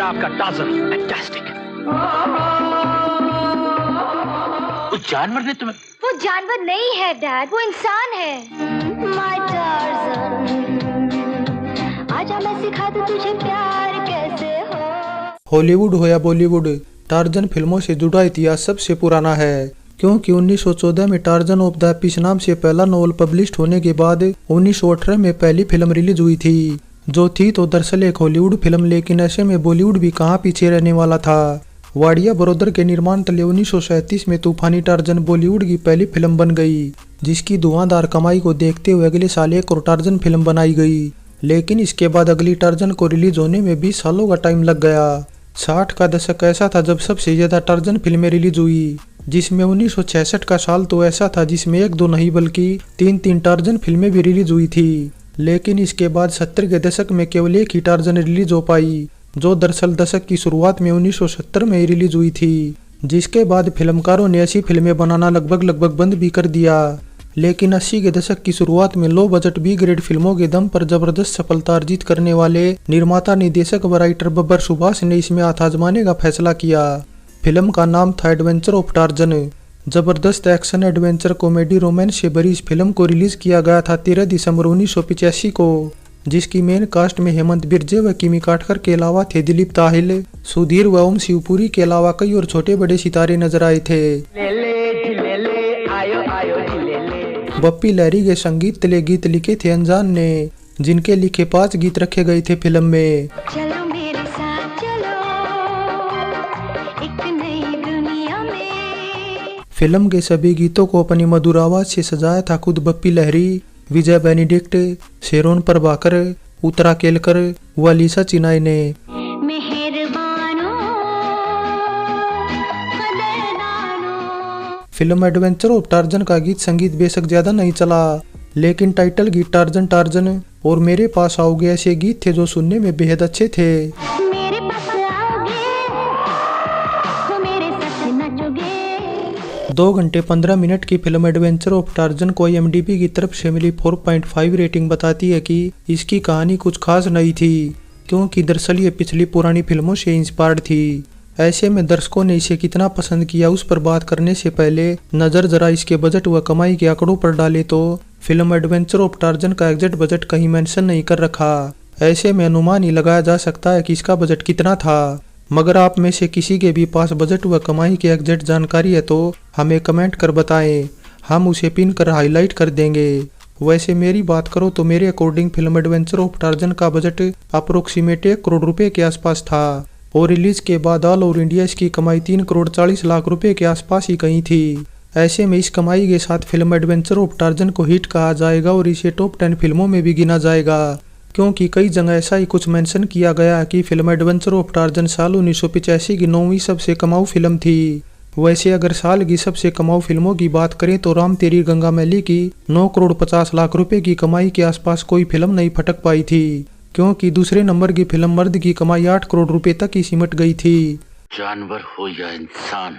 आपका Tarzan. Fantastic. उस जानवर ने तुम्हें? वो जानवर नहीं है डैड, वो इंसान है। माय टार्ज़न, आजा मैं सिखा दूं तुझे प्यार कैसे हो। हॉलीवुड हो या बॉलीवुड, टार्ज़न फिल्मों से जुड़ा इतिहास सबसे पुराना है, क्योंकि 1914 में टार्ज़न ऑफ द एपिस नाम से पहला नॉवल पब्लिश होने के बाद 1918 में पहली फिल्म रिलीज हुई थी, जो थी तो दरअसल एक हॉलीवुड फिल्म, लेकिन ऐसे में बॉलीवुड भी कहाँ पीछे रहने वाला था। वाडिया ब्रदर के निर्माण तले 1937 में तूफानी टार्ज़न बॉलीवुड की पहली फिल्म बन गई, जिसकी धुआंधार कमाई को देखते हुए अगले साल एक और टार्ज़न फिल्म बनाई गई। लेकिन इसके बाद अगली टार्ज़न को रिलीज होने में 20 सालों का टाइम लग गया। 60 का दशक ऐसा था जब सबसे ज्यादा टार्ज़न फिल्में रिलीज हुई, जिसमें 1966 का साल तो ऐसा था जिसमें एक दो नहीं बल्कि तीन टार्ज़न फिल्में भी रिलीज हुई थी। लेकिन इसके बाद 70 के दशक में केवल एक ही टार्ज़न रिलीज हो पाई, जो दरअसल दशक की शुरुआत में 1970 में ही रिलीज हुई थी, जिसके बाद फिल्मकारों ने ऐसी फिल्में बनाना लगभग बंद भी कर दिया। लेकिन 80 के दशक की शुरुआत में लो बजट बी ग्रेड फिल्मों के दम पर जबरदस्त सफलता अर्जित करने वाले निर्माता निर्देशक व राइटर बब्बर सुभाष ने इसमें हाथ आजमाने का फैसला किया। फिल्म का नाम था एडवेंचर ऑफ टार्ज़न। जबरदस्त एक्शन एडवेंचर कॉमेडी रोमांस से भरी इस फिल्म को रिलीज किया गया था 13 दिसंबर 1985 को, जिसकी मेन कास्ट में हेमंत बिरजे व किमी काटकर के अलावा थे दिलीप ताहिल, सुधीर व ओम शिवपुरी के अलावा कई और छोटे बड़े सितारे नजर आए थे। बप्पी लहरी के संगीत तले गीत लिखे थे अनजान ने, जिनके लिखे 5 गीत रखे गए थे फिल्म में। चलो मेरे साथ चलो एक नई दुनिया में। फिल्म के सभी गीतों को अपनी मधुर आवाज से सजाया था खुद बप्पी लहरी, विजय बेनेडिक्ट, शेरोन प्रभाकर, उत्तरा केलकर व अलीसा चिनाई ने। फिल्म एडवेंचर ऑफ टार्ज़न का गीत संगीत बेशक ज्यादा नहीं चला, लेकिन टाइटल गीत टार्ज़न टार्ज़न और मेरे पास आओगे ऐसे गीत थे जो सुनने में बेहद अच्छे थे। मेरे पास आओगे तो मेरे साथ नाचोगे। 2 घंटे 15 मिनट की फिल्म एडवेंचर ऑफ टार्ज़न को IMDb की तरफ से मिली 4.5 रेटिंग बताती है कि इसकी कहानी कुछ खास नहीं थी, क्योंकि दरअसल ये पिछली पुरानी फिल्मों से इंस्पायर्ड थी। ऐसे में दर्शकों ने इसे कितना पसंद किया उस पर बात करने से पहले नजर जरा इसके बजट व कमाई के आंकड़ों पर डाले तो फिल्म एडवेंचर ऑफ टार्ज़न का एग्जैक्ट बजट कहीं मेंशन नहीं कर रखा। ऐसे में अनुमान ही लगाया जा सकता है कि इसका बजट कितना था। मगर आप में से किसी के भी पास बजट व कमाई की एग्जैक्ट जानकारी है तो हमें कमेंट कर बताएं, हम उसे पिन कर हाईलाइट कर देंगे। वैसे मेरी बात करो तो मेरे according film adventure of Tarzan का बजट अप्रोक्सीमेट 1 करोड़ रुपए के आसपास था, और रिलीज के बाद ऑल ओवर इंडिया इसकी कमाई 3 करोड़ 40 लाख रुपए के आसपास ही कहीं थी। ऐसे में इस कमाई के साथ फिल्म एडवेंचर ऑफ टार्ज़न को हिट कहा जाएगा और इसे टॉप 10 फिल्मों में भी गिना जाएगा, क्योंकि कई जगह ऐसा ही कुछ मेंशन किया गया है कि फिल्म एडवेंचर ऑफ टार्ज़न साल 1985 की 9वीं सबसे कमाऊ फिल्म थी। वैसे अगर साल की सबसे कमाऊ फिल्मों की बात करें तो राम तेरी गंगा मैली की 9 करोड़ 50 लाख रुपए की कमाई के आसपास कोई फिल्म नहीं फटक पाई थी, क्योंकि दूसरे नंबर की फिल्म मर्द की कमाई 8 करोड़ रुपए तक ही सिमट गई थी। जानवर हो या इंसान,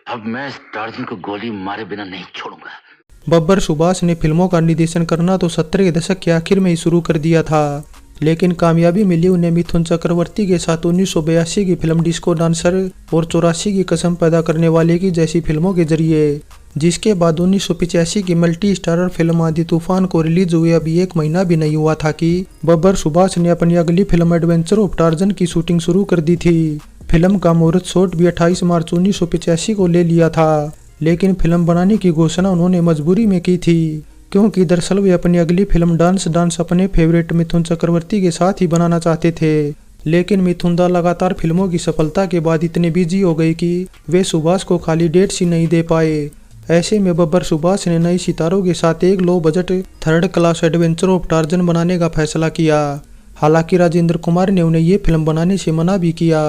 अब मैं इस टार्ज़न को गोली मारे बिना नहीं छोड़ूंगा। बब्बर सुभाष ने फिल्मों का निर्देशन करना तो 70 के दशक के आखिर में ही शुरू कर दिया था, लेकिन कामयाबी मिली उन्हें मिथुन चक्रवर्ती के साथ 1982 की फिल्म डिस्को डांसर और 84 की कसम पैदा करने वाले की जैसी फिल्मों के जरिए, जिसके बाद 1985 की मल्टी स्टारर फिल्म आंधी तूफान को रिलीज हुए अभी 1 महीना भी नहीं हुआ था कि बब्बर सुभाष ने अपनी अगली फिल्म एडवेंचर ऑफ टार्ज़न की शूटिंग शुरू कर दी थी। फिल्म का मुहूर्त शॉट भी 28 मार्च 1985 को ले लिया था, लेकिन फिल्म बनाने की घोषणा उन्होंने मजबूरी में की थी, क्योंकि दरअसल वे अपनी अगली फिल्म डांस अपने फेवरेट मिथुन चक्रवर्ती के साथ ही बनाना चाहते थे। लेकिन मिथुन दा लगातार फिल्मों की सफलता के बाद इतने बिजी हो गए कि वे सुभाष को खाली डेट्स ही नहीं दे पाए। ऐसे में बब्बर सुभाष ने नए सितारों के साथ एक low budget 3rd class adventure of Tarzan बनाने का फैसला किया। हालांकि राजेंद्र कुमार ने उन्हें ये फिल्म बनाने से मना भी किया,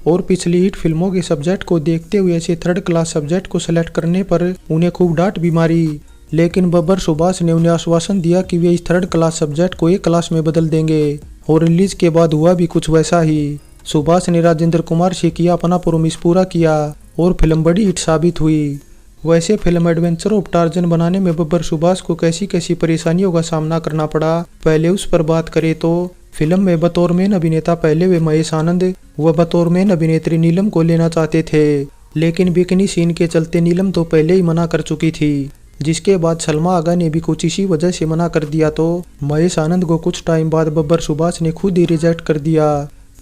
और पिछली हिट फिल्मों के सब्जेक्ट को देखते हुए ऐसे 3rd क्लास सब्जेक्ट को सिलेक्ट करने पर उन्हें खूब डांट भी मारी। लेकिन बब्बर सुभाष ने उन्हें आश्वासन दिया कि वे इस 3rd क्लास सब्जेक्ट को A क्लास में बदल देंगे, और रिलीज के बाद हुआ भी कुछ वैसा ही। सुभाष ने राजेंद्र कुमार से किया अपना प्रॉमिस पूरा किया और फिल्म बड़ी हिट साबित हुई। वैसे फिल्म एडवेंचर ऑफ टार्ज़न बनाने में बब्बर सुभाष को कैसी कैसी परेशानियों का सामना करना पड़ा, पहले उस पर बात करें तो फिल्म में बतौर मेन अभिनेता पहले वे महेश आनंद व बतौर मेन अभिनेत्री नीलम को लेना चाहते थे, लेकिन बिकनी सीन के चलते नीलम तो पहले ही मना कर चुकी थी। जिसके बाद सलमा आगा ने भी कुछ इसी वजह से मना कर दिया तो महेश आनंद को कुछ टाइम बाद बब्बर सुभाष ने खुद ही रिजेक्ट कर दिया,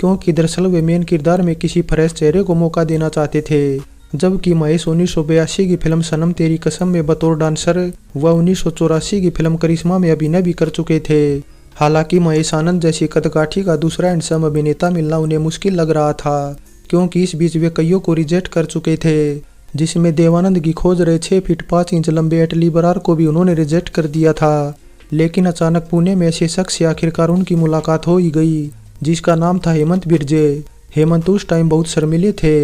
क्योंकि दरअसल वे मेन किरदार में किसी फ्रेश चेहरे को मौका देना चाहते थे। जबकि महेश 1982 की फिल्म सनम तेरी कसम में बतौर डांसर व 1984 की फिल्म करिश्मा में अभिनय भी कर चुके थे। हालांकि महेश आनंद जैसी कदकाठी का दूसरा हैंडसम अभिनेता मिलना उन्हें मुश्किल लग रहा था, क्योंकि इस बीच वे कईयों को रिजेक्ट कर चुके थे, जिसमें देवानंद की खोज रहे 6 फीट 5 इंच लंबे एटली बरार को भी उन्होंने रिजेक्ट कर दिया था। लेकिन अचानक पुणे में ऐसे शख्स से आखिरकार उनकी मुलाकात हो ही गई, जिसका नाम था हेमंत बिरजे। हेमंत उस टाइम बहुत शर्मीले थे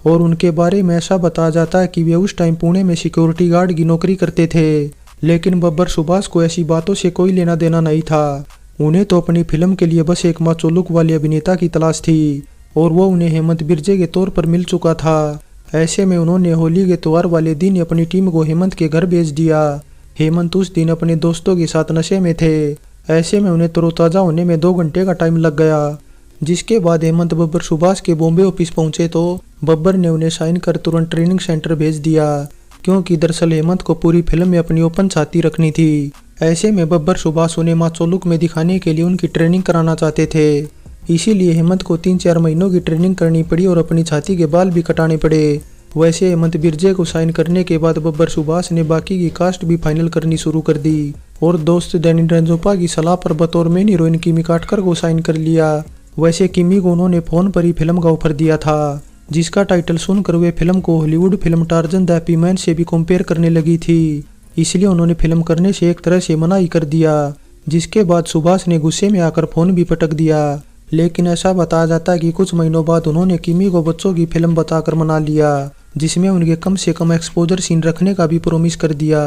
और उनके बारे में ऐसा बताया जाता है कि वे उस टाइम पुणे में सिक्योरिटी गार्ड की नौकरी करते थे। लेकिन बब्बर सुभाष को ऐसी बातों से कोई लेना देना नहीं था। उन्हें तो अपनी फिल्म के लिए बस एक माचो लुक वाले अभिनेता की तलाश थी और वो उन्हें हेमंत बिरजे के तौर पर मिल चुका था। ऐसे में उन्होंने होली के त्योहार वाले दिन अपनी टीम को हेमंत के घर भेज दिया। हेमंत उस दिन अपने दोस्तों के साथ नशे में थे। ऐसे में उन्हें तरोताजा होने में 2 घंटे का टाइम लग गया। जिसके बाद हेमंत बब्बर सुभाष के बॉम्बे ऑफिस पहुंचे तो बब्बर ने उन्हें साइन कर तुरंत ट्रेनिंग सेंटर भेज दिया, क्योंकि दरअसल हेमंत को पूरी फिल्म में अपनी ओपन छाती रखनी थी। ऐसे में बब्बर सुभाष उन्हें माचो लुक में दिखाने के लिए उनकी ट्रेनिंग कराना चाहते थे। इसीलिए हेमंत को 3-4 महीनों की ट्रेनिंग करनी पड़ी और अपनी छाती के बाल भी कटाने पड़े। वैसे हेमंत बिरजे को साइन करने के बाद बब्बर सुभाष ने बाकी की कास्ट भी फाइनल करनी शुरू कर दी और दोस्त डैनी रंजोपा की सलाह पर बतौर मेन हीरोइन किमी काटकर को साइन कर लिया। वैसे किमी को उन्होंने फोन पर ही फिल्म का ऑफर दिया था, जिसका टाइटल सुनकर वे फिल्म को Hollywood film Tarzan the happy man से भी कंपेयर करने लगी थी। इसलिए उन्होंने फिल्म करने से एक तरह से मना ही कर दिया। जिसके बाद सुभाष ने गुस्से में आकर फोन भी पटक दिया। लेकिन ऐसा बताया जाता है कि कुछ महीनों बाद उन्होंने किमी को बच्चों की फिल्म बताकर मना लिया, जिसमें उनके कम से कम एक्सपोजर सीन रखने का भी प्रॉमिस कर दिया।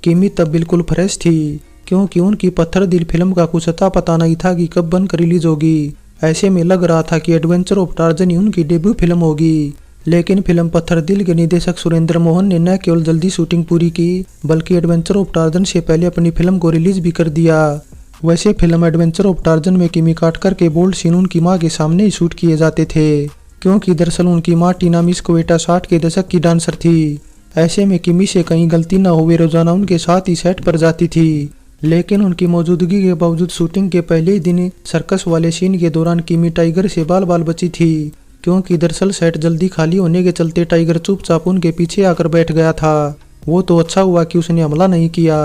किमी तब बिल्कुल फ्रेश थी, क्योंकि उनकी पत्थर दिल फिल्म का कुछ अता पता नहीं था कि कब बनकर रिलीज होगी। ऐसे में लग रहा था कि एडवेंचर ऑफ टार्जन ही उनकी डेब्यू फिल्म होगी। लेकिन फिल्म पत्थर दिल के निदेशक सुरेंद्र मोहन ने न केवल जल्दी शूटिंग पूरी की, बल्कि एडवेंचर ऑफ टार्जन से पहले अपनी फिल्म को रिलीज भी कर दिया। वैसे फिल्म एडवेंचर ऑफ टार्जन में किमी काटकर के बोल्ड सीन उनकी मां के सामने ही शूट किए जाते थे, क्योंकि दरअसल उनकी मां टीना मिस्कोवेटा 60 के दशक की डांसर थी। ऐसे में किमी से कहीं गलती न हो वे रोजाना उनके साथ ही सेट पर जाती थी। लेकिन उनकी मौजूदगी के बावजूद शूटिंग के पहले ही दिन सर्कस वाले सीन के दौरान किमी टाइगर से बाल बाल बची थी, क्योंकि दरअसल सेट जल्दी खाली होने के चलते टाइगर चुपचाप उनके पीछे आकर बैठ गया था। वो तो अच्छा हुआ कि उसने हमला नहीं किया।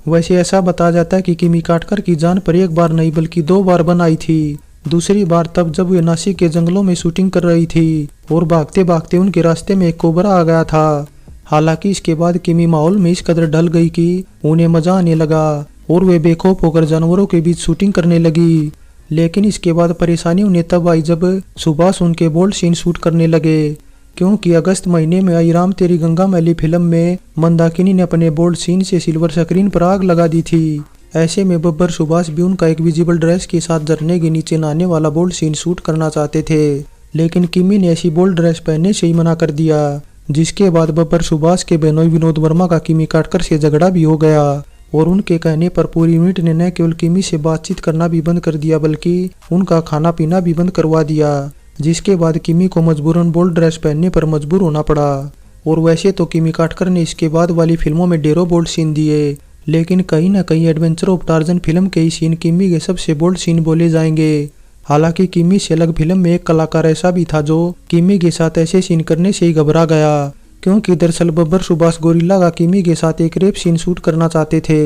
वैसे ऐसा बताया जाता है कि किमी काटकर की जान पर एक बार नहीं बल्कि 2 बार बन आई थी। दूसरी बार तब जब वे नासिक के जंगलों में शूटिंग कर रही थी और भागते भागते उनके रास्ते में एक कोबरा आ गया था। हालांकि इसके बाद किमी माहौल में इस कदर ढल गई कि उन्हें मजा आने लगा और वे बेखौफ होकर जानवरों के बीच शूटिंग करने लगी। लेकिन इसके बाद परेशानी उन्हें तब आई जब सुभाष उनके बोल्ड सीन शूट करने लगे, क्योंकि अगस्त महीने में आई राम तेरी गंगा मैली फिल्म में मंदाकिनी ने अपने बोल्ड सीन से सिल्वर स्क्रीन पर आग लगा दी थी। ऐसे में बब्बर सुभाष भी उनका एक विजिबल ड्रेस के साथ झरने के नीचे नहाने वाला बोल्ड सीन शूट करना चाहते थे, लेकिन किमी ने ऐसी बोल्ड ड्रेस पहनने से ही मना कर दिया। जिसके बाद बब्बर सुभाष के बहनोई विनोद वर्मा का किमी काटकर से झगड़ा भी हो गया और उनके कहने पर पूरी यूनिट ने न केवल किमी से बातचीत करना भी बंद कर दिया, बल्कि उनका खाना पीना भी बंद करवा दिया। जिसके बाद किमी को मजबूरन बोल्ड ड्रेस पहनने पर मजबूर होना पड़ा। और वैसे तो किमी काटकर ने इसके बाद वाली फिल्मों में ढेरों बोल्ड सीन दिए, लेकिन कहीं ना कहीं एडवेंचर ऑफ टार्जन फिल्म के ही सीन किमी के सबसे बोल्ड सीन बोले जाएंगे। हालांकि किमी से अलग फिल्म में एक कलाकार ऐसा भी था जो किमी के साथ ऐसे सीन करने से ही घबरा गया, क्योंकि दरअसल बब्बर सुभाष गोरिल्ला का किमी के साथ एक रेप सीन शूट करना चाहते थे।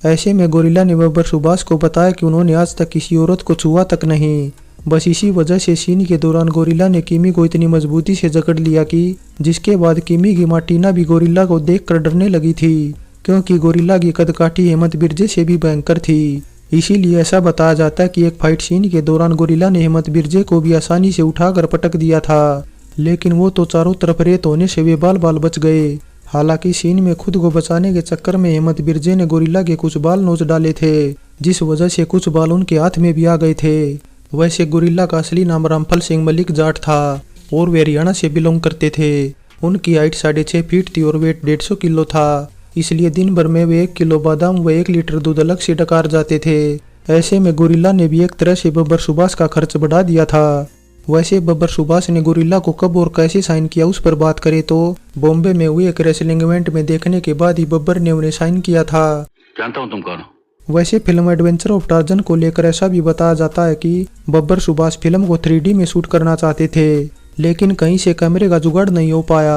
ऐसे में गोरिल्ला ने बब्बर सुभाष को बताया कि उन्होंने आज तक किसी औरत को छुआ तक नहीं। बस इसी वजह से सीन के दौरान गोरिल्ला ने किमी को इतनी मजबूती से जकड़ लिया कि जिसके बाद किमी की मां टीना भी गोरिल्ला को देखकर डरने लगी थी, क्योंकि गोरिल्ला की कदकाठी हेमंत बिरजे से भी भयंकर थी। इसीलिए ऐसा बताया जाता है कि एक फाइट सीन के दौरान गोरिल्ला ने हेमंत बिरजे को भी आसानी से उठाकर पटक दिया था, लेकिन वो तो चारों तरफ रेत होने से वे बाल बाल बच गए। हालांकि सीन में खुद को बचाने के चक्कर में हेमंत बिरजे ने गोरिल्ला के कुछ बाल नोच डाले थे, जिस वजह से कुछ बाल उनके हाथ में भी आ गए थे। वैसे गोरिल्ला का असली नाम रामफल सिंह मलिक जाट था और वे हरियाणा से बिलोंग करते थे। उनकी हाइट 6.5 फीट थी और वेट 150 किलो था। इसलिए दिन भर में वे 1 किलो बादाम व 1 लीटर दूध अलग से डकार जाते थे। ऐसे में गोरिल्ला ने भी एक तरह से बब्बर सुभाष का खर्च बढ़ा दिया था। वैसे बब्बर सुभाष ने गोरिल्ला को कब और कैसे साइन किया उस पर बात करें तो बॉम्बे में हुए एक रेसलिंग इवेंट में देखने के बाद ही बब्बर ने उन्हें साइन किया था। जानता हूँ तुम कौन हो। वैसे फिल्म एडवेंचर ऑफ टार्जन को लेकर ऐसा भी बताया जाता है कि बब्बर सुभाष फिल्म को 3D में शूट करना चाहते थे, लेकिन कहीं से कैमरे का जुगाड़ नहीं हो पाया।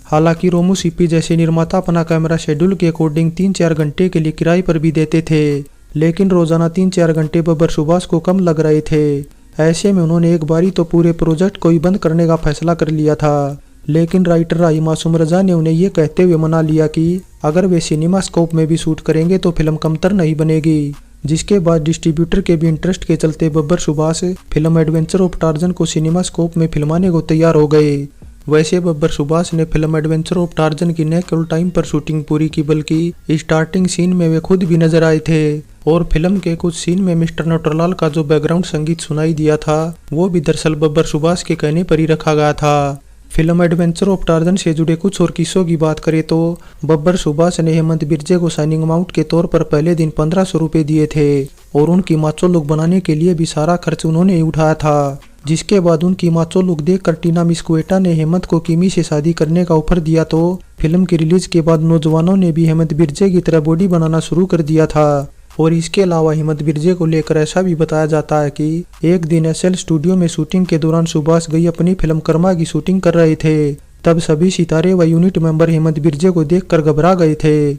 हालांकि रोमू सीपी जैसे निर्माता अपना कैमरा शेड्यूल के अकॉर्डिंग 3-4 घंटे के लिए किराए पर भी देते थे, लेकिन रोजाना 3-4 घंटे बब्बर सुभाष को कम लग रहे थे। ऐसे में उन्होंने एक बारी तो पूरे प्रोजेक्ट को ही बंद करने का फैसला कर लिया था, लेकिन राइटर राही मासूम रजा ने उन्हें ये कहते हुए मना लिया कि अगर वे सिनेमा स्कोप में भी शूट करेंगे तो फिल्म कमतर नहीं बनेगी। जिसके बाद डिस्ट्रीब्यूटर के भी इंटरेस्ट के चलते Babbar Subhash film adventure of torsion को सिनेमा स्कोप में फिल्माने को तैयार हो गए। वैसे बब्बर सुभाष ने फिल्म एडवेंचर ऑफ टार्जन की न केवल टाइम पर शूटिंग पूरी की बल्कि स्टार्टिंग सीन में वे खुद भी नजर आए थे और फिल्म के कुछ सीन में मिस्टर नटवरलाल का जो बैकग्राउंड संगीत सुनाई दिया था वो भी दरअसल बब्बर सुभाष के कहने पर ही रखा गया था। फिल्म एडवेंचर ऑफ टार्जन से जुड़े कुछ और किस्सों की बात करें तो बब्बर सुभाष ने हेमंत बिरजे को साइनिंग अमाउंट के तौर पर पहले दिन 1500 रुपए दिए थे और उनकी माचो लुक बनाने के लिए भी सारा खर्च उन्होंने ही उठाया था। जिसके बाद उनकी माचो लुक देखकर टीना मिस्कुएटा ने हेमंत को किमी से शादी करने का ऑफर दिया तो फिल्म की रिलीज के बाद नौजवानों ने भी हेमंत बिरजे की तरह बॉडी बनाना शुरू कर दिया था। और इसके अलावा हेमंत बिरजे को लेकर ऐसा भी बताया जाता है कि एक दिन एसएल स्टूडियो में शूटिंग के दौरान सुभाष गई अपनी फिल्म कर्मा की शूटिंग कर रहे थे, तब सभी सितारे व यूनिट मेंबर हेमंत बिरजे को देखकर घबरा गए थे।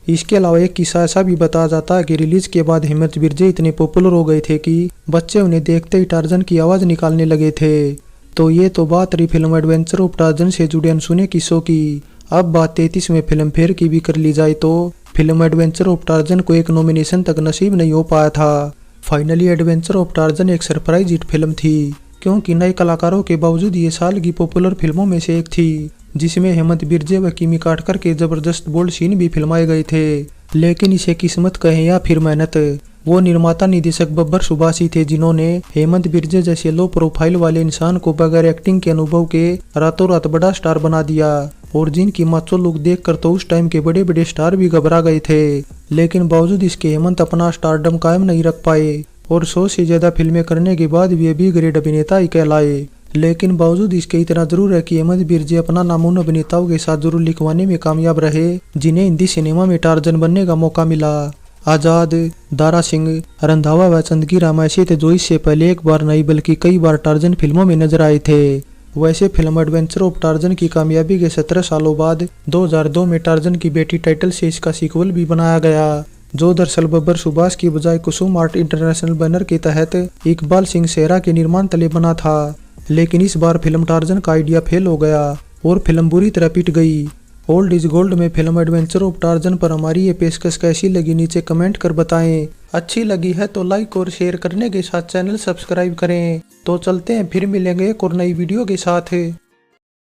इसके अलावा एक किस्सा ऐसा भी बताया जाता है कि रिलीज के बाद हेमंत बिरजे इतने पॉपुलर हो गए थे कि बच्चे उन्हें देखते ही टार्जन की आवाज निकालने लगे थे। तो ये तो बात रही फिल्म एडवेंचर ऑफ टार्जन से जुड़े अनसुने किस्सों की। अब बात 33वें फिल्म फेयर की भी कर ली जाए तो फिल्म एडवेंचर ऑफ टार्जन को एक नॉमिनेशन तक नसीब नहीं हो पाया था। फाइनली एडवेंचर ऑफ टार्जन एक सरप्राइज हिट फिल्म थी, क्योंकि नए कलाकारों के बावजूद ये साल की पॉपुलर फिल्मों में से एक थी, जिसमें हेमंत बिरजे व किमी काटकर के जबरदस्त बोल्ड सीन भी फिल्माए गए थे। लेकिन इसे किस्मत कहें या फिर मेहनत, वो निर्माता निदेशक बब्बर सुभाष ही थे जिन्होंने हेमंत बिरजे जैसे लो प्रोफाइल वाले इंसान को बगैर एक्टिंग के अनुभव के रातों रात बड़ा स्टार बना दिया और जिनकी माचो लुक देखकर तो उस टाइम के बड़े बड़े स्टार भी घबरा गए थे। लेकिन बावजूद इसके हेमंत अपना स्टारडम कायम नहीं रख पाए और 100 से ज्यादा फिल्में करने के बाद भी बी ग्रेड अभिनेता ही कहलाए। लेकिन बावजूद इसके इतना जरूर है कि हेमंत बिरजे अपना नाम उन अभिनेताओं के साथ जरूर लिखवाने में कामयाब रहे जिन्हें हिंदी सिनेमा में टार्जन बनने का मौका मिला। आजाद, दारा सिंह, रंधावा व चंदगी राम ऐसे थे जो इससे पहले एक बार नहीं बल्कि कई बार टार्जन फिल्मों में नजर आए थे। वैसे फिल्म एडवेंचर ऑफ टार्जन की कामयाबी के 17 सालों बाद 2002 में टार्जन की बेटी टाइटल से इसका सीक्वल भी बनाया गया, जो दरअसल बब्बर सुभाष की बजाय कुसुम आर्ट इंटरनेशनल बैनर के तहत इकबाल सिंह सेहरा के निर्माण तले बना था। लेकिन इस बार फिल्म टार्जन का आइडिया फेल हो गया और फिल्म बुरी तरह पिट गई। ओल्ड इज गोल्ड में फिल्म एडवेंचर ऑफ टार्जन पर हमारी ये पेशकश कैसी लगी नीचे कमेंट कर बताएं। अच्छी लगी है तो लाइक और शेयर करने के साथ चैनल सब्सक्राइब करें। तो चलते हैं, फिर मिलेंगे एक और नई वीडियो के साथ।